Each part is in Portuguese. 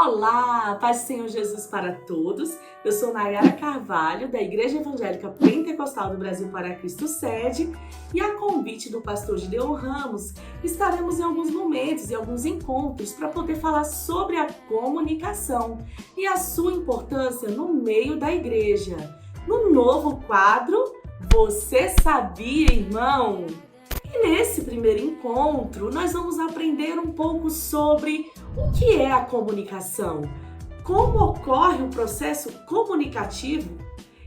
Olá, paz do Senhor Jesus para todos. Eu sou Nayara Carvalho, da Igreja Evangélica Pentecostal do Brasil para Cristo Sede, e a convite do pastor Gideon Ramos, estaremos em alguns momentos e alguns encontros para poder falar sobre a comunicação e a sua importância no meio da igreja. No novo quadro, Você Sabia, Irmão? E nesse primeiro encontro, nós vamos aprender um pouco sobre o que é a comunicação, como ocorre o processo comunicativo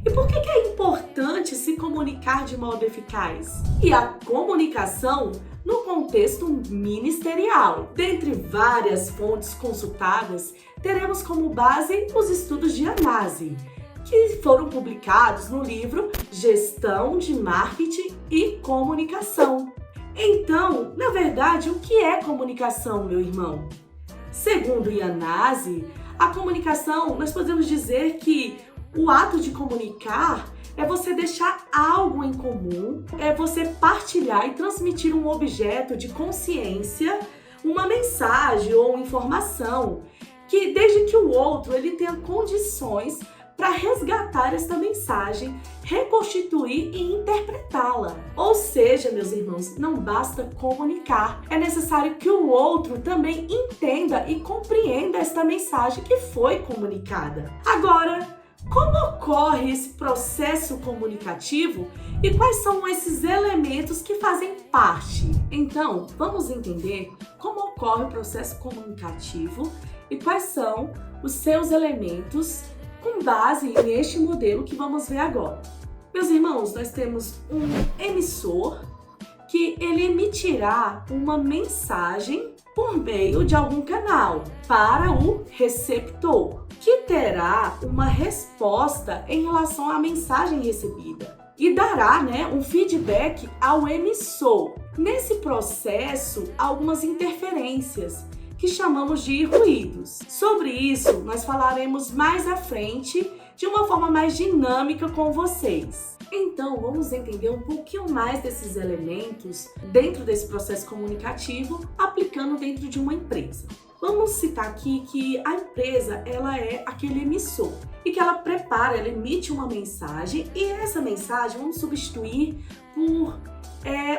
e por que é importante se comunicar de modo eficaz. E a comunicação no contexto ministerial. Dentre várias fontes consultadas, teremos como base os estudos de Anasi, que foram publicados no livro Gestão de Marketing e Comunicação. Então, na verdade, o que é comunicação, meu irmão? Segundo Anasi, a comunicação, nós podemos dizer que o ato de comunicar é você deixar algo em comum, é você partilhar e transmitir um objeto de consciência, uma mensagem ou informação, que desde que o outro ele tenha condições para resgatar esta mensagem, reconstituir e interpretá-la. Ou seja, meus irmãos, não basta comunicar, é necessário que o outro também entenda e compreenda esta mensagem que foi comunicada. Agora, como ocorre esse processo comunicativo e quais são esses elementos que fazem parte? Então, vamos entender como ocorre o processo comunicativo e quais são os seus elementos com base neste modelo que vamos ver agora. Meus irmãos, nós temos um emissor que ele emitirá uma mensagem por meio de algum canal para o receptor, que terá uma resposta em relação à mensagem recebida e dará, um feedback ao emissor. Nesse processo, algumas interferências que chamamos de ruídos. Sobre isso, nós falaremos mais à frente de uma forma mais dinâmica com vocês. Então, vamos entender um pouquinho mais desses elementos dentro desse processo comunicativo, aplicando dentro de uma empresa. Vamos citar aqui que a empresa, ela é aquele emissor e que ela prepara, ela emite uma mensagem e essa mensagem vamos substituir por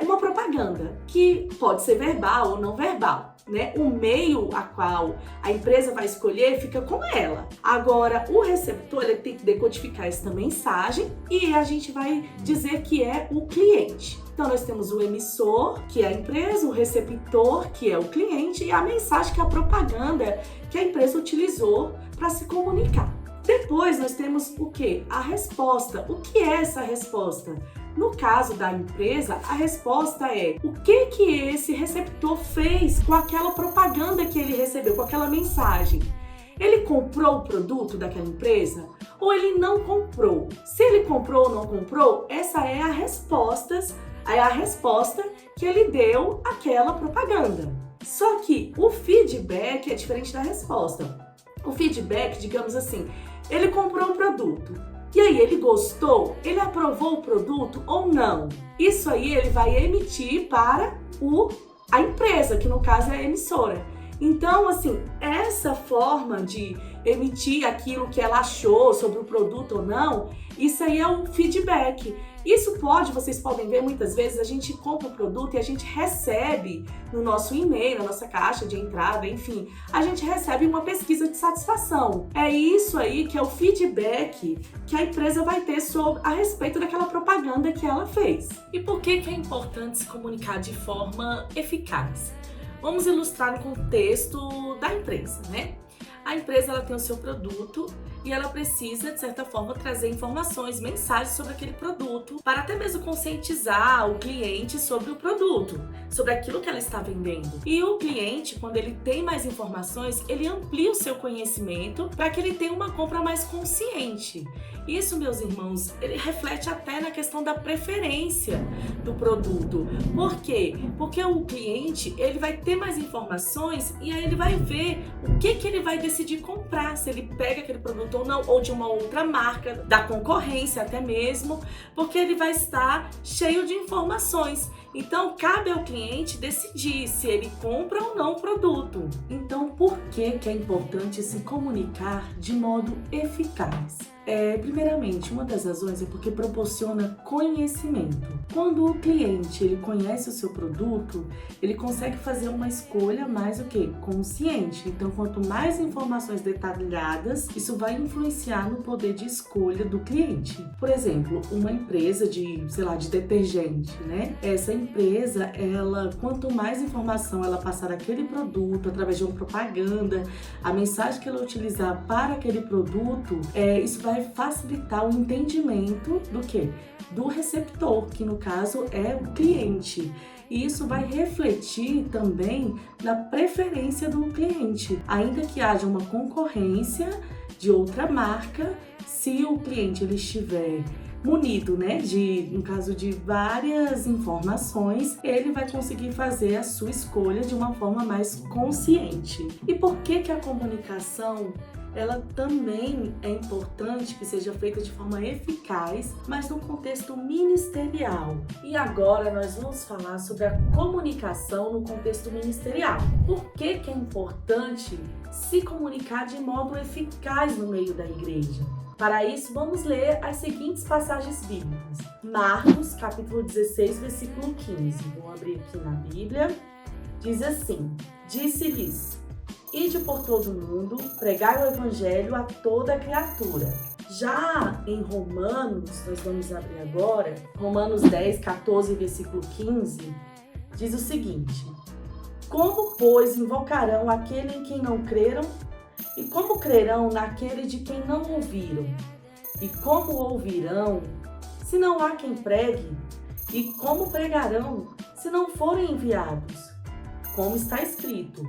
uma propaganda, que pode ser verbal ou não verbal, O meio a qual a empresa vai escolher fica com ela. Agora, o receptor ele tem que decodificar essa mensagem e a gente vai dizer que é o cliente. Então, nós temos o emissor, que é a empresa, o receptor, que é o cliente, e a mensagem, que é a propaganda que a empresa utilizou para se comunicar. Depois, nós temos o quê? A resposta. O que é essa resposta? No caso da empresa, a resposta é o que esse receptor fez com aquela propaganda que ele recebeu, com aquela mensagem. Ele comprou o produto daquela empresa ou ele não comprou? Se ele comprou ou não comprou, essa é a resposta que ele deu àquela propaganda. Só que o feedback é diferente da resposta. O feedback, digamos assim, ele comprou o produto. E aí, ele gostou? Ele aprovou o produto ou não? Isso aí ele vai emitir para a empresa, que no caso é a emissora. Então, assim, essa forma de emitir aquilo que ela achou sobre o produto ou não, isso aí é o feedback. Isso vocês podem ver muitas vezes, a gente compra o produto e a gente recebe no nosso e-mail, na nossa caixa de entrada, enfim, a gente recebe uma pesquisa de satisfação. É isso aí que é o feedback que a empresa vai ter a respeito daquela propaganda que ela fez. E por que é importante se comunicar de forma eficaz? Vamos ilustrar o contexto da empresa, A empresa ela tem o seu produto e ela precisa, de certa forma, trazer informações, mensagens sobre aquele produto para até mesmo conscientizar o cliente sobre o produto, sobre aquilo que ela está vendendo. E o cliente, quando ele tem mais informações, ele amplia o seu conhecimento para que ele tenha uma compra mais consciente. Isso, meus irmãos, ele reflete até na questão da preferência do produto. Por quê? Porque o cliente, ele vai ter mais informações e aí ele vai ver o que ele vai decidir comprar, se ele pega aquele produto produto ou não, ou de uma outra marca, da concorrência até mesmo, porque ele vai estar cheio de informações. Então, cabe ao cliente decidir se ele compra ou não o produto. Então, por que é importante se comunicar de modo eficaz? Primeiramente, uma das razões é porque proporciona conhecimento. Quando o cliente ele conhece o seu produto, ele consegue fazer uma escolha mais consciente. Então, quanto mais informações detalhadas, isso vai influenciar no poder de escolha do cliente. Por exemplo, uma empresa de detergente, né? Essa empresa, quanto mais informação ela passar daquele produto através de uma propaganda, a mensagem que ela utilizar para aquele produto, isso vai facilitar o entendimento do receptor, que no caso é o cliente. E isso vai refletir também na preferência do cliente, ainda que haja uma concorrência de outra marca, se o cliente ele estiver munido, no caso de várias informações, ele vai conseguir fazer a sua escolha de uma forma mais consciente. E por que a comunicação ela também é importante que seja feita de forma eficaz, mas no contexto ministerial? E agora nós vamos falar sobre a comunicação no contexto ministerial. Por que é importante se comunicar de modo eficaz no meio da igreja? Para isso, vamos ler as seguintes passagens bíblicas. Marcos, capítulo 16, versículo 15. Vou abrir aqui na Bíblia. Diz assim: Disse-lhes: Ide por todo o mundo, pregai o evangelho a toda criatura. Já em Romanos, nós vamos abrir agora, Romanos 10, 14, versículo 15, diz o seguinte: Como, pois, invocarão aquele em quem não creram? E como crerão naquele de quem não ouviram? E como ouvirão, se não há quem pregue? E como pregarão, se não forem enviados? Como está escrito: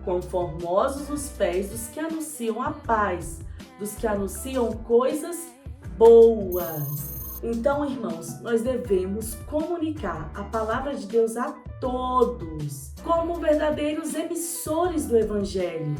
Quão formosos os pés dos que anunciam a paz, dos que anunciam coisas boas. Então, irmãos, nós devemos comunicar a palavra de Deus a todos, como verdadeiros emissores do Evangelho,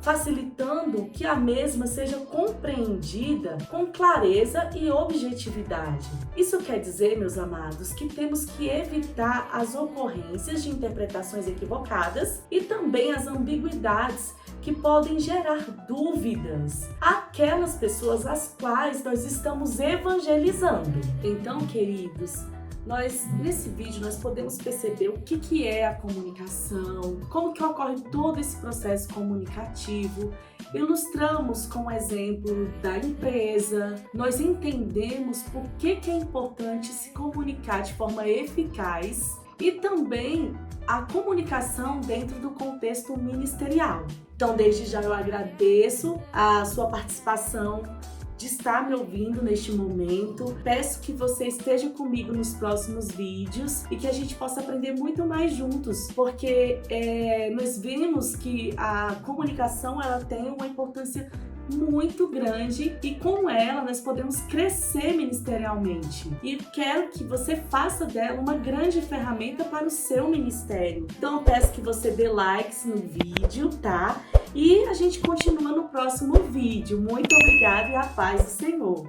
facilitando que a mesma seja compreendida com clareza e objetividade. Isso quer dizer, meus amados, que temos que evitar as ocorrências de interpretações equivocadas e também as ambiguidades que podem gerar dúvidas àquelas pessoas às quais nós estamos evangelizando. Então, queridos, nesse vídeo nós podemos perceber o que é a comunicação, como que ocorre todo esse processo comunicativo, ilustramos com o exemplo da empresa, nós entendemos por que é importante se comunicar de forma eficaz e também a comunicação dentro do contexto ministerial. Então, desde já eu agradeço a sua participação, de estar me ouvindo neste momento. Peço que você esteja comigo nos próximos vídeos e que a gente possa aprender muito mais juntos, porque nós vimos que a comunicação ela tem uma importância muito grande e com ela nós podemos crescer ministerialmente. E quero que você faça dela uma grande ferramenta para o seu ministério. Então eu peço que você dê likes no vídeo, tá? E a gente continua no próximo vídeo. Muito obrigada e a paz do Senhor!